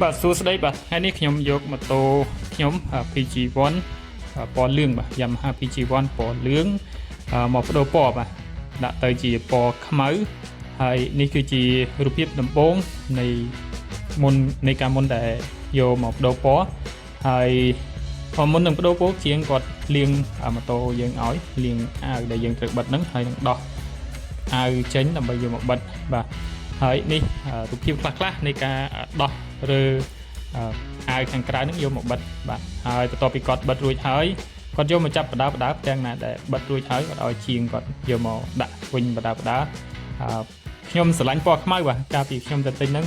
បាទសួស្តីបាទថ្ងៃនេះខ្ញុំយកម៉ូតូខ្ញុំ PG1 ពណ៌លឿងបាទ Yamaha PG1 ពណ៌លឿងមកបដូរពណ៌បាទដាក់ទៅជាពណ៌ខ្មៅហើយនេះគឺជារូបភាពដំបូងនៃការមុនដែលយកមកបដូរពណ៌ហើយមុននឹងបដូរពណ៌ជាងគាត់លាងម៉ូតូយើងឲ្យលាងអាវដែលយើងត្រូវបិទហ្នឹងហើយនឹងដោះអាវចេញដើម្បីយកមកបិទបាទហើយនេះរូបភាពខ្លះៗនៃការដោះឬអាវខាងក្រៅនឹងយកមកបិទបាទហើយបន្ទាប់ពីគាត់បិទរួចហើយគាត់យកមកចាប់បដាទាំងណាដែលបិទរួចហើយគាត់ឲ្យជាងគាត់យកមកដាក់វិញបដាខ្ញុំស្រឡាញ់ពណ៌ខ្មៅបាទកាលពីខ្ញុំទៅទិញហ្នឹង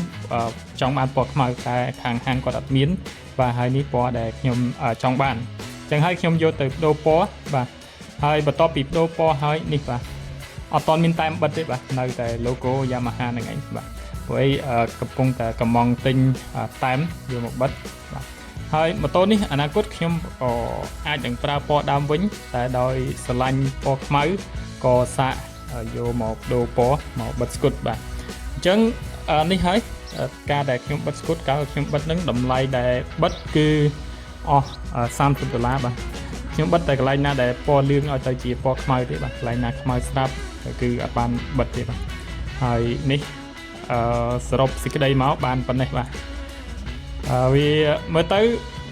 ចង់បានពណ៌ខ្មៅតែខាងហាងគាត់អត់មានបាទហើយនេះពណ៌ដែលខ្ញុំចង់បានអញ្ចឹងហើយខ្ញុំយកទៅបដូរពណ៌បាទហើយបន្ទាប់ពីបដូរពណ៌ហើយនេះបាទអត់ទាន់មានតែបិទទេបាទនៅតែ logo Yamaha ហ្នឹងឯងបាទព្រោះកំពុងតែកំងទិញតែមយកមកបិទបាទហើយម៉ូតូនេះអនាគតខ្ញុំអាចនឹងប្រើពណ៌ដើមវិញតែដោយស្រឡាញ់ពណ៌ខ្មៅក៏សាកយកមកដូរពណ៌មកបិទស្គុតបាទអញ្ចឹងនេះហើយការដែលខ្ញុំបិទស្គុតកាលខ្ញុំបិទនឹងតម្លៃដែលបិទគឺអស់$30បាទខ្ញុំបិទតែកន្លែងណាដែលពណ៌លឿងឲ្យទៅជាពណ៌ខ្មៅទេបាទកន្លែងណាខ្មៅស្រាប់គឺអត់បានបិទទេបាទហើយនេះសរុបសេចក្តីមកបានប៉ុណ្ណេះបាទវាមើលទៅ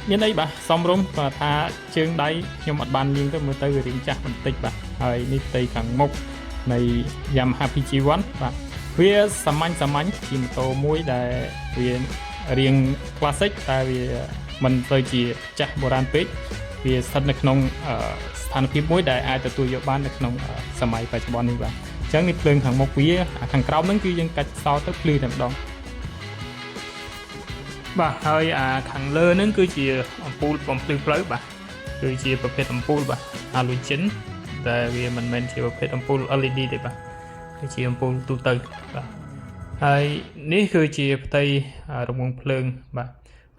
មានអីបាទសំរុំគាត់ថាជើងដៃខ្ញុំអត់បានលាងទៅមើលទៅវារាងចាស់បន្តិចបាទហើយនេះផ្ទៃខាងមុខនៃ Yamaha PG1 បាទវាសាមញ្ញជាម៉ូតូមួយដែលវារាង classic តែវាមិនទៅជាចាស់បុរាណពេកវាស្ថិតនៅក្នុងស្ថានភាពមួយដែលអាចទទួលយកបាននៅក្នុងសម័យបច្ចុប្បន្ននេះបាទអញ្ចឹងនេះភ្លើងខាងមុខវាខាងក្រោមហ្នឹងគឺយើងកាច់សោទៅភ្លឺតែម្ដងបាទហើយខាងលើហ្នឹងគឺជាអំពូលបំភ្លឺផ្លូវបាទគឺជាប្រភេទអំពូលបាទ halogen តែវាមិនមែនជាប្រភេទអំពូល LED ទេបាទគឺជាអំពូលទូទៅបាទហើយនេះគឺជាផ្ទៃរង្វង់ភ្លើងបាទ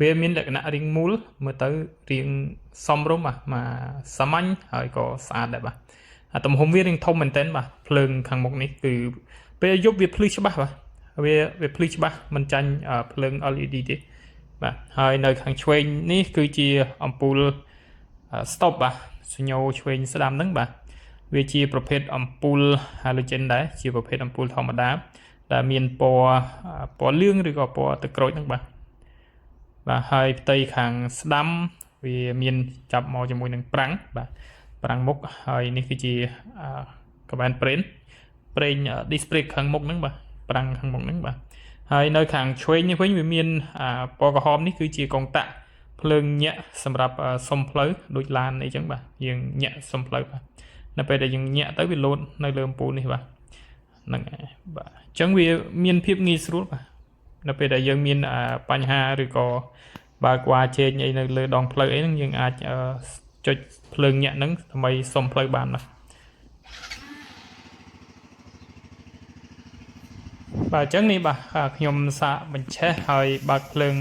វាមានលក្ខណៈរាងមូលមើលទៅរាងសមរម្យបាទសាមញ្ញហើយក៏ស្អាតដែរបាទទំហំវារាងធំមែនទែនបាទភ្លើងខាងមុខនេះគឺពេលយប់វាភ្លឺច្បាស់បាទវាភ្លឺច្បាស់មិនចាញ់ភ្លើង LED ទេបាទហើយនៅខាងឆ្វេងនេះគឺជាអំពូល stop បាទសញ្ញោឆ្វេងស្ដាំហ្នឹងបាទវាជាប្រភេទអំពូល halogen ដែរជាប្រភេទអំពូលធម្មតាដែលមានពណ៌លឿងឬក៏ពណ៌ទឹកក្រូចហ្នឹងបាទហើយផ្ទៃខាងស្ដាំវាមានចាប់មកជាមួយនឹងប្រាំងបាទប្រាំងមុខហើយនេះគឺជាកបែនប្រេង display ខាងមុខហ្នឹងបាទប្រាំងខាងមុខហ្នឹងបាទហើយនៅខាងឆ្វេងនេះវិញវាមានពណ៌ក្រហមនេះគឺជាកុងតាក់ភ្លើងញាក់សម្រាប់សុំផ្លូវដូចឡានអីចឹងបាទយើងញាក់សុំផ្លូវបាទនៅពេលដែលយើងញាក់ទៅវាលោតនៅលើអំពូលនេះបាទហ្នឹងហើយបាទអញ្ចឹងវាមានភាពងាយស្រួលបាទនៅពេលដែលយើងមានបញ្ហាឬក៏បើកវ៉ាជែងអីនៅលើដងផ្លូវអីហ្នឹងយើងអាចចុចភ្លើងញាក់ហ្នឹងដើម្បីសុំផ្លូវបានបាទអញ្ចឹងនេះបាទខ្ញុំសាកបញ្ឆេះហើយបើកភ្លើង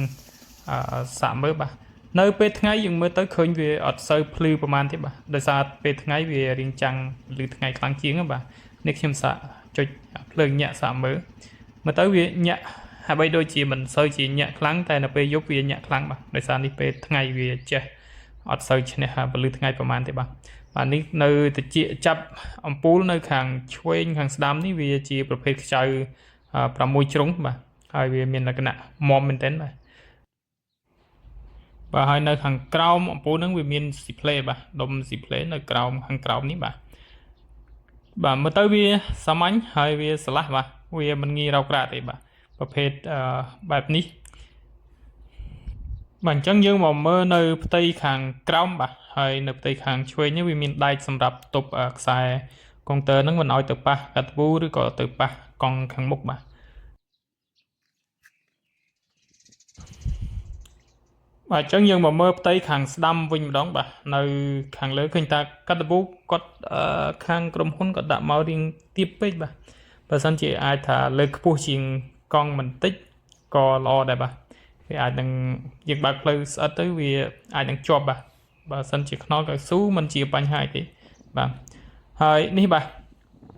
សាកមើលបាទនៅពេលថ្ងៃយើងមើលទៅឃើញវាអត់សូវភ្លឺប្រហែលទេបាទដោយសារពេលថ្ងៃវារាងចាំងឬថ្ងៃខ្លាំងជាងបាទនេះខ្ញុំសាកចុចភ្លើងញាក់សាកមើលទៅវាញាក់ហើយបីដូចជាមិនសូវជាញាក់ខ្លាំងតែនៅពេលយប់វាញាក់ខ្លាំងបាទដោយសារនេះពេលថ្ងៃវាចេះអត់សូវឈ្នះពលឺថ្ងៃប្រហែលទេបាទនេះនៅតិចចាប់អំពូលនៅខាងឆ្វេងខាងស្ដាំនេះវាជាប្រភេទខ្ចៅ6ជ្រុងបាទហើយវាមានលក្ខណៈមាំមែនទែនបាទហើយនៅខាងក្រោមអំពូលហ្នឹងវាមានស៊ីផ្លេបាទដុំស៊ីផ្លេនៅក្រោមខាងក្រោមនេះបាទមើលទៅវាសាមញ្ញហើយវាស្រឡះបាទវាមិនងាយរោគរ៉ាទេបាទប្រភេទបែបនេះបាទអញ្ចឹងយើងមកមើលនៅផ្ទៃខាងក្រោមបាទហើយនៅផ្ទៃខាងឆ្វេងនេះវាមានដែកសម្រាប់ទប់ខ្សែកុងទ័រហ្នឹងមិនឲ្យទៅប៉ះកាត់វូឬក៏ទៅប៉ះកង់ខាងមុខបាទអញ្ចឹងយើងមកមើលផ្ទៃខាងស្ដាំវិញម្ដងបាទនៅខាងលើឃើញថាកាត់វូគាត់ខាងក្រុមហ៊ុនគាត់ដាក់មករៀងទាបពេកបាទបើសិនជាអាចថាលើកខ្ពស់ជាងកង់បន្តិចក៏ល្អដែរបាទវាអាចនឹងយើងបើកផ្លូវស្អិតទៅវាអាចនឹងជាប់បាទបើសិនជាខ្នល់កៅស៊ូមិនជាបញ្ហាទេបាទហើយនេះបាទ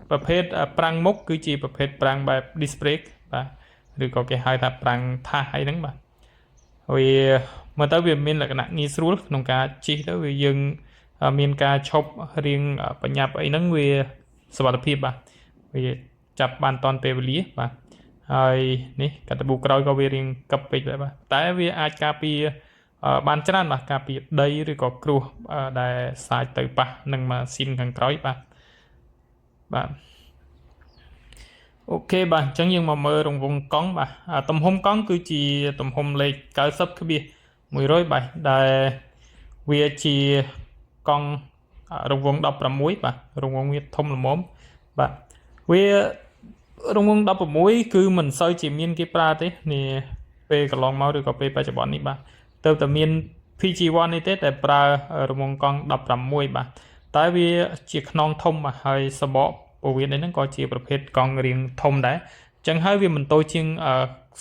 ប្រភេទប្រាំងមុខគឺជាប្រភេទប្រាំងបែប disc brake បាទឬក៏គេហៅថាប្រាំងថាសអីហ្នឹងបាទ vì mà tới việc mình là cái nặng nghi xuống nông cá chỉ tới vì dừng miền cá chọc riêng bận nhập ấy nắng vềสวัสดิភាពបាទវាចាប់បានតន់ពេលវេលាបាទហើយនេះកាតាប៊ូក្រោយក៏វារៀងកឹបពេកដែរបាទតែវាអាចការពារបានច្រើនបាទការពារដីឬក៏គ្រោះដែលសាយទៅប៉ះនឹងម៉ាស៊ីនខាងក្រោយបាទអូខេបាទអញ្ចឹងយើងមកមើលរង្វង់កង់បាទទំហំកង់គឺជាទំហំលេខ90/100បាទដែលវាជាកង់រង្វង់16បាទរង្វង់វាធំល្មមបាទវារង្វង់16គឺមិនសូវជាមានគេប្រើទេនេះពេលកន្លងមកឬក៏ពេលបច្ចុប្បន្ននេះបាទទៅតែមាន PG1 នេះទេតែប្រើរង្វង់កង់16បាទតែវាជាខ្នងធំបាទហើយសបកពោះវៀននេះក៏ជាប្រភេទកង់រាងធំដែរអញ្ចឹងហើយវាមិនតូចជាង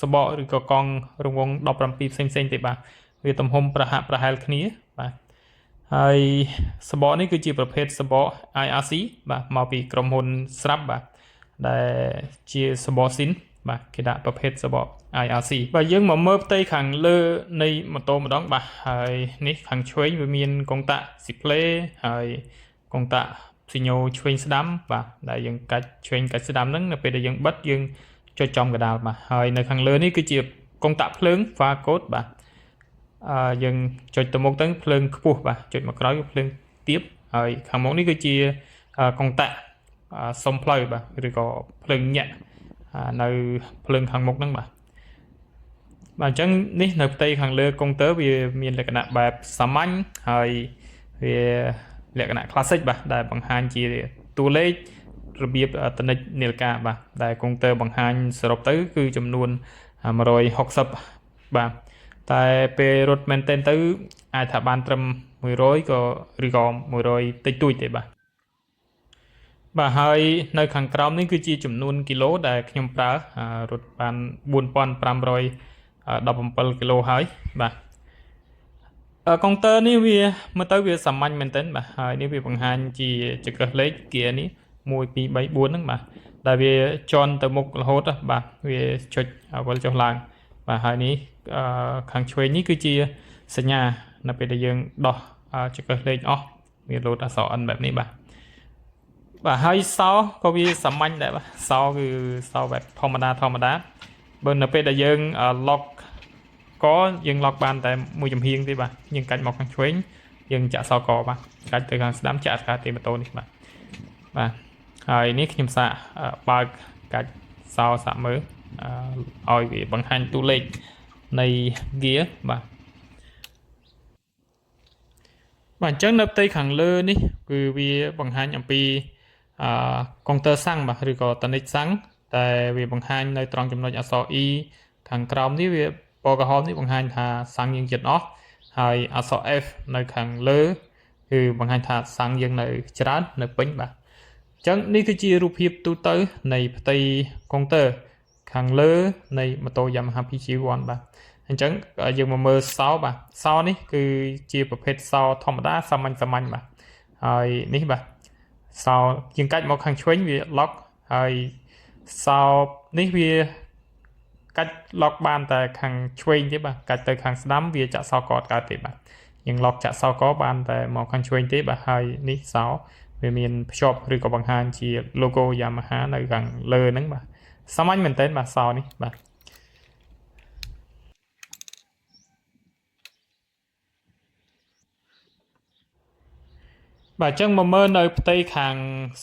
សបកឬក៏កង់រង្វង់17ផ្សេងទេបាទវាទំហំប្រហាក់ប្រហែលគ្នាបាទហើយសបកនេះគឺជាប្រភេទសបក IRC បាទមកពីក្រុមហ៊ុនស្រាប់បាទដែលជាសបកស៊ីនបាទគេដាក់ប្រភេទសបក IRC បាទយើងមកមើលផ្ទៃខាងលើនៃម៉ូតូម្ដងបាទហើយនេះខាងឆ្វេងវាមានកុងតាក់ Display ហើយកុងតាក់ស៊ីញ៉ូឆ្វេងស្ដាំបាទដែលយើងកាច់ឆ្វេងកាច់ស្ដាំហ្នឹងនៅពេលដែលយើងបិទយើងចុចចំកណ្ដាលបាទហើយនៅខាងលើនេះគឺជាកុងតាក់ភ្លើង Far Code បាទយើងចុចទៅមុខទៅភ្លើងខ្ពស់បាទចុចមកក្រោយភ្លើងទាបហើយខាងមុខនេះគឺជាកុងតាក់សុំផ្លូវបាទឬក៏ភ្លើងញាក់នៅភ្លើងខាងមុខហ្នឹងបាទអញ្ចឹងនេះនៅផ្ទៃខាងលើកុងទ័រវាមានលក្ខណៈបែបសាមញ្ញហើយវាលក្ខណៈ classic បាទដែលបង្ហាញជាតួលេខរបៀបតនិចនាឡិកាបាទដែលកុងទ័របង្ហាញសរុបទៅគឺចំនួន160បាទតែពេលរត់មែនទែនទៅអាចថាបានត្រឹម100ក៏ឬក៏100តិចតួចទេបាទហើយនៅខាងក្រោមនេះគឺជាចំនួនគីឡូដែលខ្ញុំប្រើរត់បាន4517គីឡូហើយបាទកុងទ័រនេះវាមើលទៅវាសាមញ្ញមែនទែនបាទហើយនេះវាបង្ហាញជាចង្កឹះលេខហ្គៀនេះ1 2 3 4ហ្នឹងបាទដែលវាជន់ទៅមុខរហូតបាទវាចុចវិលចុះឡើងបាទហើយនេះខាងឆ្វេងនេះគឺជាសញ្ញានៅពេលដែលយើងដោះចង្កឹះលេខអស់វាលោតអក្សរ N បែបនេះបាទហើយសោក៏វាសាមញ្ញដែរបាទសោគឺសោបែបធម្មតាបើនៅពេលដែលយើង lock ក៏យើង lock បានតែមួយចំហៀងទេបាទយើងកាច់មកខាងឆ្វេងយើងចាក់សោកបាទកាច់ទៅខាងស្ដាំចាក់ខាងទីម៉ូតូនេះបាទហើយនេះខ្ញុំសាកបើកកាច់សោសាកមើលឲ្យវាបង្ហាញតួលេខនៃ gear បាទអញ្ចឹងនៅផ្ទៃខាងលើនេះគឺវាបង្ហាញអំពីកុងទ័រសាំងបាទឬក៏តនិចសាំងតែវាបង្ហាញនៅត្រង់ចំណុចអក្សរ E ខាងក្រោមនេះវាពណ៌ក្រហមនេះបង្ហាញថាសាំងយើងចិត្តអស់ហើយអក្សរ F នៅខាងលើគឺបង្ហាញថាសាំងយើងនៅច្រើននៅពេញបាទអញ្ចឹងនេះគឺជារូបភាពទូទៅនៃផ្ទៃកុងទ័រខាងលើនៃម៉ូតូ Yamaha PG1 បាទអញ្ចឹងយើងមកមើលសោបាទសោនេះគឺជាប្រភេទសោធម្មតាសាមញ្ញបាទហើយនេះបាទសោយើងកាច់មកខាងឆ្វេងវា lock ហើយសោនេះវាកាច់ lock បានតែខាងឆ្វេងទេបាទកាច់ទៅខាងស្ដាំវាចាក់សោកអត់កើតទេបាទយើង lock ចាក់សោកបានតែមកខាងឆ្វេងទេបាទហើយនេះសោវាមានភ្ជាប់ឬក៏បង្ហាញជា logo Yamaha នៅខាងលើហ្នឹងបាទសាមញ្ញមែនទែនបាទសោនេះបាទបាទអញ្ចឹងមកមើលនៅផ្ទៃខាង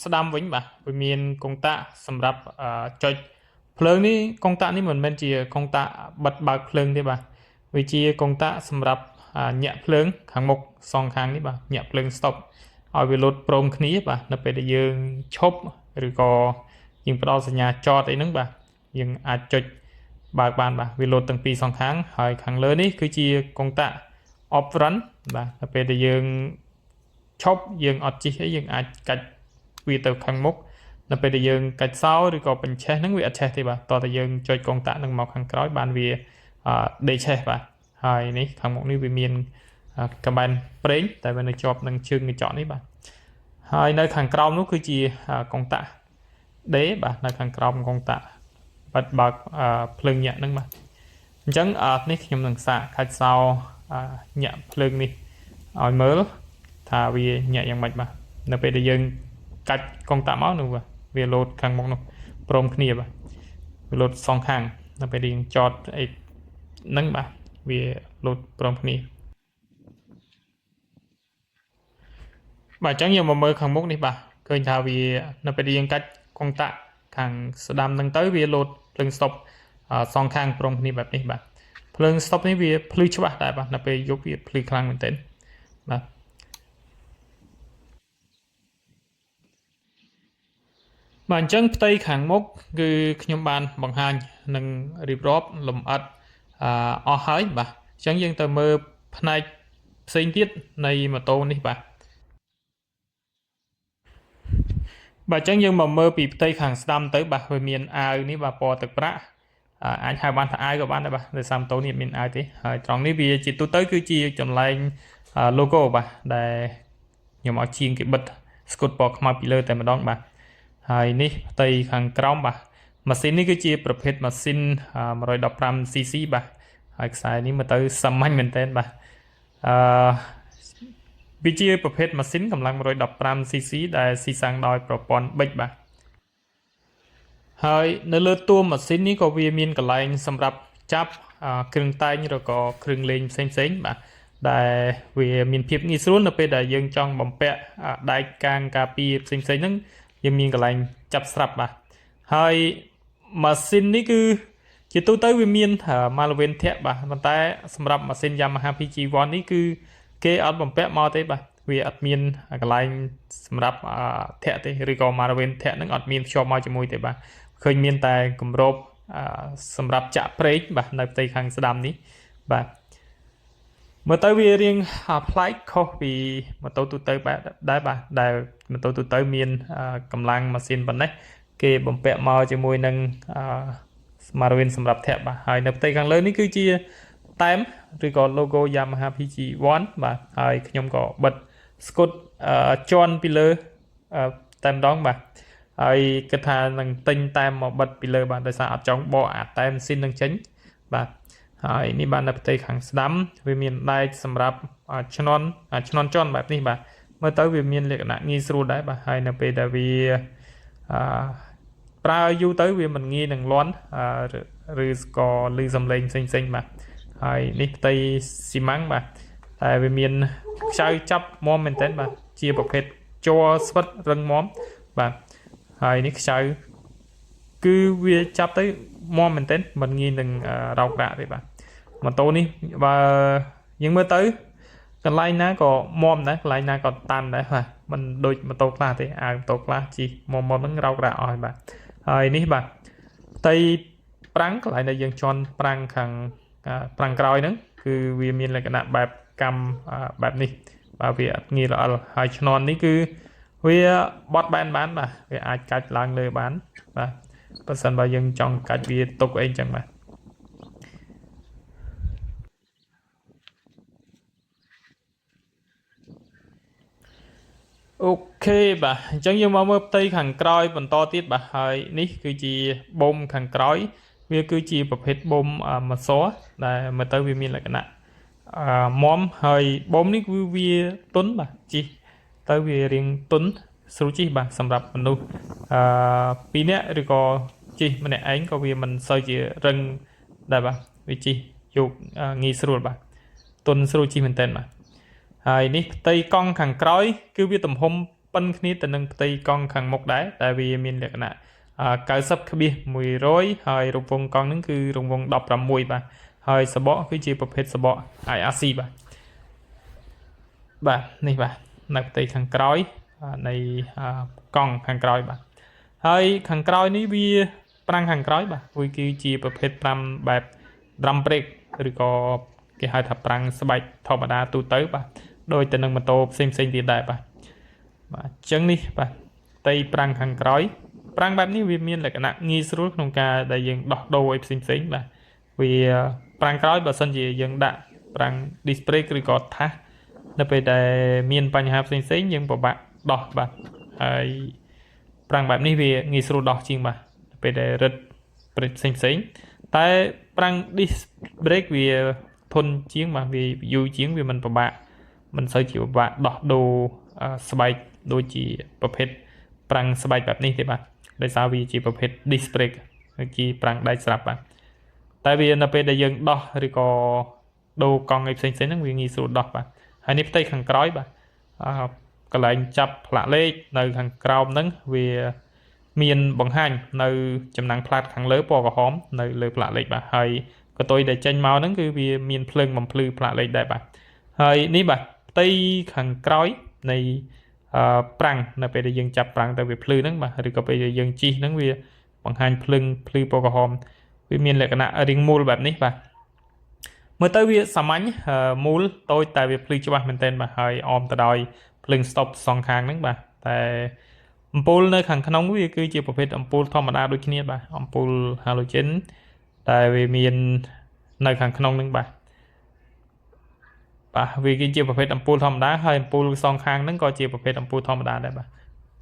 ស្ដាំវិញបាទវាមានកុងតាក់សម្រាប់ចុចភ្លើងនេះកុងតាក់នេះមិនមែនជាកុងតាក់បិទបើកភ្លើងទេបាទវាជាកុងតាក់សម្រាប់ញាក់ភ្លើងខាងមុខសងខាងនេះបាទញាក់ភ្លើង stop ឲ្យវាលោតព្រមគ្នាបាទនៅពេលដែលយើងឈប់ឬក៏យើងផ្ដល់សញ្ញាចតអីហ្នឹងបាទយើងអាចចុចបើកបានបាទវាលោតទាំងពីរសងខាងហើយខាងលើនេះគឺជាកុងតាក់ off run បាទនៅពេលដែលយើងឈប់យើងអត់ជិះអីយើងអាចកាច់វាទៅខាងមុខនៅពេលដែលយើងកាច់សោឬក៏បញ្ឆេះហ្នឹងវាអត់ឆេះទេបាទតោះតែយើងចុចកុងតាក់នឹងមកខាងក្រោយបានវាដេកឆេះបាទហើយនេះខាងមុខនេះវាមានកបែនប្រេងតែវានៅជាប់នឹងជើងកញ្ចក់នេះបាទហើយនៅខាងក្រោមនោះគឺជាកុងតាក់ដេបាទនៅខាងក្រោមកុងតាក់បិទបើកភ្លើងញាក់ហ្នឹងបាទ chẳng ní nhóm nâng xạ khách sau nhẹ phượng đi ỏi mớ thà vì nhẹយ៉ាងម៉េចបាទនៅពេលដែលយើងកាច់កងតាក់មកនោះបាទវាលោតខាងមុខនោះព្រមគ្នាបាទវាលោតសងខាងនៅពេលដែលយើងចតអីហ្នឹងបាទវាលោតព្រមគ្នាបាទអញ្ចឹងយើងមកមើលខាងមុខនេះបាទឃើញថាវានៅពេលដែលយើងកាច់កងតាក់ខាងស្ដាំហ្នឹងទៅវាលោតភ្លើងស្តុបសងខាងព្រមគ្នាបែបនេះបាទភ្លើងស្តុបនេះវាភ្លឺច្បាស់ដែរបាទនៅពេលយប់វាភ្លឺខ្លាំងមែនទែនបាទបាទអញ្ចឹងផ្ទៃខាងមុខគឺខ្ញុំបានបង្ហាញនឹងរៀបរាប់លម្អិតអស់ហើយបាទអញ្ចឹងយើងទៅមើលផ្នែកផ្សេងទៀតនៃម៉ូតូនេះបាទបាទអញ្ចឹងយើងមកមើលពីផ្ទៃខាងស្ដាំទៅបាទវាមានអាវនេះបាទពណ៌ទឹកប្រាក់អាចហៅបានថាអាវក៏បានដែរបាទដោយសារម៉ូតូនេះមានអាវទេហើយត្រង់នេះវាជាទូទៅគឺជាចម្លែង logo បាទដែលខ្ញុំឲ្យជាងគេបិទស្គុតពណ៌ខ្មៅពីលើតែម្ដងបាទហើយនេះផ្ទៃខាងក្រោមបាទម៉ាស៊ីននេះគឺជាប្រភេទម៉ាស៊ីន 115cc បាទហើយខ្សែនេះមកទៅសាមញ្ញមែនទែនបាទវាជាប្រភេទម៉ាស៊ីនកម្លាំង 115cc ដែលស៊ីសាំងដោយប្រព័ន្ធប៊ិចបាទហើយនៅលើតួម៉ាស៊ីននេះក៏វាមានកន្លែងសម្រាប់ចាប់គ្រឿងតែងឬក៏គ្រឿងលេងផ្សេងៗបាទដែលវាមានភាពងាយស្រួលនៅពេលដែលយើងចង់បំពាក់ដែកកាងការពារផ្សេងៗហ្នឹងយើងមានកន្លែងចាប់ស្រាប់បាទហើយម៉ាស៊ីននេះគឺជាទូទៅវាមានម៉ាឡូវេនធាក់បាទប៉ុន្តែសម្រាប់ម៉ាស៊ីន Yamaha PG1 នេះគឺគេអត់បំពាក់មកទេបាទវាអត់មានកន្លែងសម្រាប់ធាក់ទេឬក៏ម៉ាឡូវេនធាក់ហ្នឹងអត់មានភ្ជាប់មកជាមួយទេបាទឃើញមានតែគម្របសម្រាប់ចាក់ប្រេងបាទនៅផ្ទៃខាងស្ដាំនេះបាទមើលទៅវារៀងប្លែកខុសពីម៉ូតូទូទៅបាទដែរបាទដែលម៉ូតូទូទៅមានកម្លាំងម៉ាស៊ីនប៉ុណ្ណេះគេបំពាក់មកជាមួយនឹងម៉ាឡូវេនសម្រាប់ធាក់បាទហើយនៅផ្ទៃខាងលើនេះគឺជាតែមឬក៏ logo Yamaha PG1 បាទហើយខ្ញុំក៏បិទស្គុតជន់ពីលើតែម្ដងបាទហើយគិតថានឹងទិញតែមមកបិទពីលើបាទដោយសារអត់ចង់បកអាតែមស៊ីននឹងចេញបាទហើយនេះបាននៅផ្ទៃខាងស្ដាំវាមានដែកសម្រាប់ឈ្នន់ជន់បែបនេះបាទមើលទៅវាមានលក្ខណៈងាយស្រួលដែរបាទហើយនៅពេលដែលវាប្រើយូរទៅវាមិនងាយនឹងលាន់ឬក៏លឺសំឡេងផ្សេងៗបាទហើយនេះផ្ទៃស៊ីម៉ាំងបាទតែវាមានខ្ចៅចាប់មាំមែនទែនបាទជាប្រភេទជ័រស្វិតរឹងមាំបាទហើយនេះខ្ចៅគឺវាចាប់ទៅមាំមែនទែនមិនងាយនឹងរោករាក់ទេបាទម៉ូតូនេះបើយើងមើលទៅកន្លែងណាក៏មាំដែរកន្លែងណាក៏តាន់ដែរបាទមិនដូចម៉ូតូខ្លះទេអាវម៉ូតូខ្លះជីមាំហ្នឹងរោករ៉ាក់អស់ហើយបាទហើយនេះបាទផ្ទៃប្រាំងកន្លែងដែលយើងជន់ប្រាំងខាងប្រាំងក្រោយហ្នឹងគឺវាមានលក្ខណៈបែបកម្មបែបនេះបាទវាអត់ងាយល្អល់ហើយឈ្នាន់នេះគឺវាបត់បែនបានបាទវាអាចកាច់ឡើងលើបានបាទបើសិនបើយើងចង់កាច់វាទុកអីចឹងបាទអូខេបាទអញ្ចឹងយើងមកមើលផ្ទៃខាងក្រោយបន្តទៀតបាទហើយនេះគឺជាប៊ុំខាងក្រោយវាគឺជាប្រភេទប៊ុំម៉ាស័រដែលមើលទៅវាមានលក្ខណៈមាំហើយប៊ុំនេះគឺវាទន់បាទជីទៅវារៀងទន់ស្រួលជីបាទសម្រាប់មនុស្ស2នាក់ឬក៏ជីម្នាក់ឯងក៏វាមិនសូវជារឹងដែរបាទវាជីយកងាយស្រួលបាទទន់ស្រួលជីមែនតើបាទហើយនេះផ្ទៃកង់ខាងក្រោយគឺវាទំហំប៉ុនគ្នាទៅនឹងផ្ទៃកង់ខាងមុខដែរតែវាមានលក្ខណៈ90/100ហើយរង្វង់កង់ហ្នឹងគឺរង្វង់16បាទហើយសបកគឺជាប្រភេទសបក IRC បាទនេះបាទនៅផ្ទៃខាងក្រោយនៃកង់ខាងក្រោយបាទហើយខាងក្រោយនេះវាប្រាំងខាងក្រោយបាទវាគឺជាប្រភេទ5បែប drum brake ឬក៏គេហៅថាប្រាំងស្បែកធម្មតាទូទៅបាទដោយទៅនឹងម៉ូតូផ្សេងទៀតដែរបាទអញ្ចឹងនេះបាទផ្ទៃប្រាំងខាងក្រោយប្រាំងបែបនេះវាមានលក្ខណៈងាយស្រួលក្នុងការដែលយើងដោះដូរឲ្យផ្សេងបាទវាប្រាំងក្រោយបើសិនជាយើងដាក់ប្រាំង disc brake ឬក៏ថាសនៅពេលដែលមានបញ្ហាផ្សេងយើងពិបាកដោះបាទហើយប្រាំងបែបនេះវាងាយស្រួលដោះជាងបាទពេលដែលរឹត brake ផ្សេងៗតែប្រាំង disc brake វាធន់ជាងបាទវាយូរជាងវាមិនពិបាកមិនសូវជាពិបាកដោះដូរស្បែកដូចជាប្រភេទប្រាំងស្បែកបែបនេះទេបាទដោយសារវាជាប្រភេទ disc brake គឺជាប្រាំងដែកស្រាប់បាទតែវានៅពេលដែលយើងដោះឬក៏ដូរកង់អីផ្សេងៗហ្នឹងវាងាយស្រួលដោះបាទហើយនេះផ្ទៃខាងក្រោយបាទកន្លែងចាប់ផ្លាកលេខនៅខាងក្រោមហ្នឹងវាមានបង្ហាញនៅចំណាំងផ្លាតខាងលើពណ៌ក្រហមនៅលើផ្លាកលេខបាទហើយកតុយដែលចេញមកហ្នឹងគឺវាមានភ្លើងបំភ្លឺផ្លាកលេខដែរបាទហើយនេះបាទផ្ទៃខាងក្រោយនៃប្រាំងនៅពេលដែលយើងចាប់ប្រាំងទៅវាភ្លឺហ្នឹងបាទឬក៏ពេលដែលយើងជិះហ្នឹងវាបង្ហាញភ្លើងភ្លឺពណ៌ក្រហមវាមានលក្ខណៈរាងមូលបែបនេះបាទមើលទៅវាសាមញ្ញមូលតូចតែវាភ្លឺច្បាស់មែនទែនបាទហើយអមទៅដោយភ្លើង stop សងខាងហ្នឹងបាទតែអំពូលនៅខាងក្នុងវាគឺជាប្រភេទអំពូលធម្មតាដូចគ្នាបាទអំពូល halogen តែវាមាននៅខាងក្នុងហ្នឹងបាទវាគឺជាប្រភេទអំពូលធម្មតាហើយអំពូលសងខាងហ្នឹងក៏ជាប្រភេទអំពូលធម្មតាដែរបាទ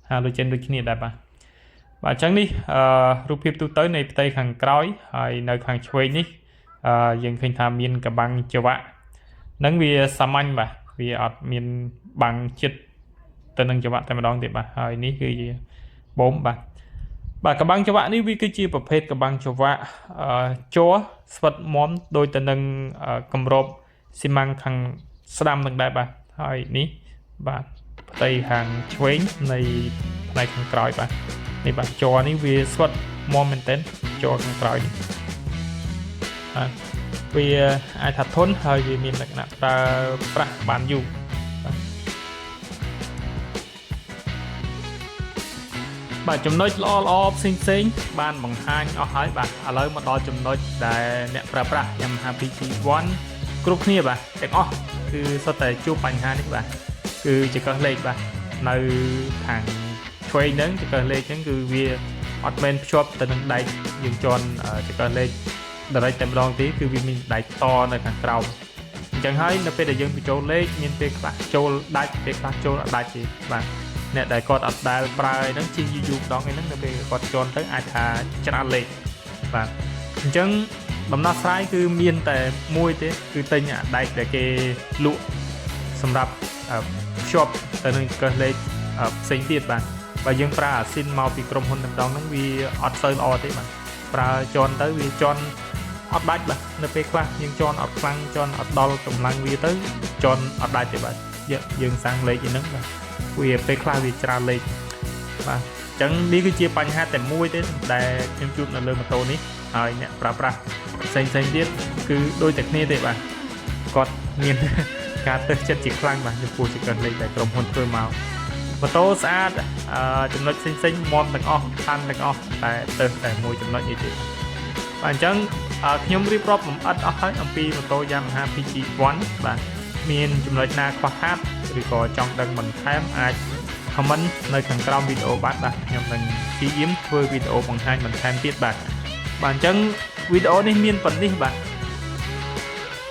halogen ដូចគ្នាដែរបាទអញ្ចឹងនេះរូបភាពទូទៅនៃផ្ទៃខាងក្រោយហើយនៅខាងឆ្វេងនេះយើងឃើញថាមានកបាំងច្រវាក់ហ្នឹងវាសាមញ្ញបាទវាអត់មានបាំងចិត្តទៅនឹងច្រវាក់តែម្ដងទេបាទហើយនេះគឺជាបូមបាទកបាំងច្រវាក់នេះវាគឺជាប្រភេទកបាំងច្រវាក់ជ័រស្វិតមាំដូចទៅនឹងគម្របស៊ីម៉ាំងខាងស្ដាំនឹងដែរបាទហើយនេះបាទផ្ទៃខាងឆ្វេងនៃផ្នែកខាងក្រោយបាទនេះបាទជ័រនេះវាស្វិតមាំមែនទែនជ័រខាងក្រោយនេះបាទវាអាចថាធន់ហើយវាមានលក្ខណៈប្រើប្រាស់បានយូរបាទចំណុចល្អផ្សេងបានបង្ហាញអស់ហើយបាទឥឡូវមកដល់ចំណុចដែលអ្នកប្រើប្រាស់ Yamaha PG1 គ្រប់គ្នាបាទទាំងអស់គឺសុទ្ធតែជួបបញ្ហានេះបាទគឺជាកឹះលេខបាទនៅខាងឆ្វេងហ្នឹងចង្កឹះលេខហ្នឹងគឺវាអត់មែនភ្ជាប់ទៅនឹងដែកយើងជន់ចង្កឹះលេខ direct តែម្ដងទេគឺវាមានដែកតនៅខាងក្រោមអញ្ចឹងហើយនៅពេលដែលយើងបញ្ចូលលេខមានពេលខ្លះចូលដាច់ពេលខ្លះចូលអត់ដាច់ទេបាទអ្នកដែលគាត់អត់ដែលប្រើហ្នឹងជិះយូរម្ដងហ្នឹងនៅពេលគាត់ជន់ទៅអាចថាច្រើនលេខបាទអញ្ចឹងដំណោះស្រាយគឺមានតែមួយទេគឺទិញអាដែកដែលគេលក់សម្រាប់ភ្ជាប់ទៅនឹងចង្កឹះលេខផ្សេងទៀតបាទបើយើងប្រើអាស៊ីនមកពីក្រុមហ៊ុនម្ដងហ្នឹងវាអត់សូវល្អទេបាទប្រើជន់ទៅវាជន់អត់ដាច់បាទនៅពេលខ្លះយើងជន់អត់ខ្លាំងជន់អត់ដល់កម្លាំងវាទៅជន់អត់ដាច់ទេបាទយើងសាំងលេខអីហ្នឹងបាទវាពេលខ្លះវាច្រើនលេខបាទអញ្ចឹងនេះគឺជាបញ្ហាតែមួយទេដែលខ្ញុំជួបនៅលើម៉ូតូនេះហើយអ្នកប្រើប្រាស់ផ្សេងទៀតគឺដូចតែគ្នាទេបាទគាត់មានការទើសចិត្តជាខ្លាំងបាទចំពោះចង្កឹះលេខដែលក្រុមហ៊ុនធ្វើមកម៉ូតូស្អាតចំណុចផ្សេងមាំទាំងអស់ខានទាំងអស់តែទើសតែមួយចំណុចនេះទេបាទអញ្ចឹងខ្ញុំរៀបរាប់លម្អិតអស់ហើយអំពីម៉ូតូ Yamaha PG1 បាទមានចំណុចណាខ្វះខាតឬក៏ចង់ដឹងបន្ថែមអាច comment នៅខាងក្រោមវីដេអូបាទខ្ញុំនឹងព្យាយាមធ្វើវីដេអូបង្ហាញបន្ថែមទៀតបាទអញ្ចឹងវីដេអូនេះមានប៉ុណ្ណេះបាទ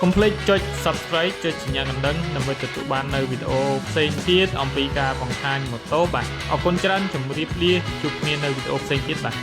កុំភ្លេចចុច subscribe ចុចសញ្ញាកណ្ដឹងដើម្បីទទួលបាននៅវីដេអូផ្សេងទៀតអំពីការបង្ហាញម៉ូតូបាទអរគុណច្រើនជម្រាបលាជួបគ្នានៅវីដេអូផ្សេងទៀតបាទ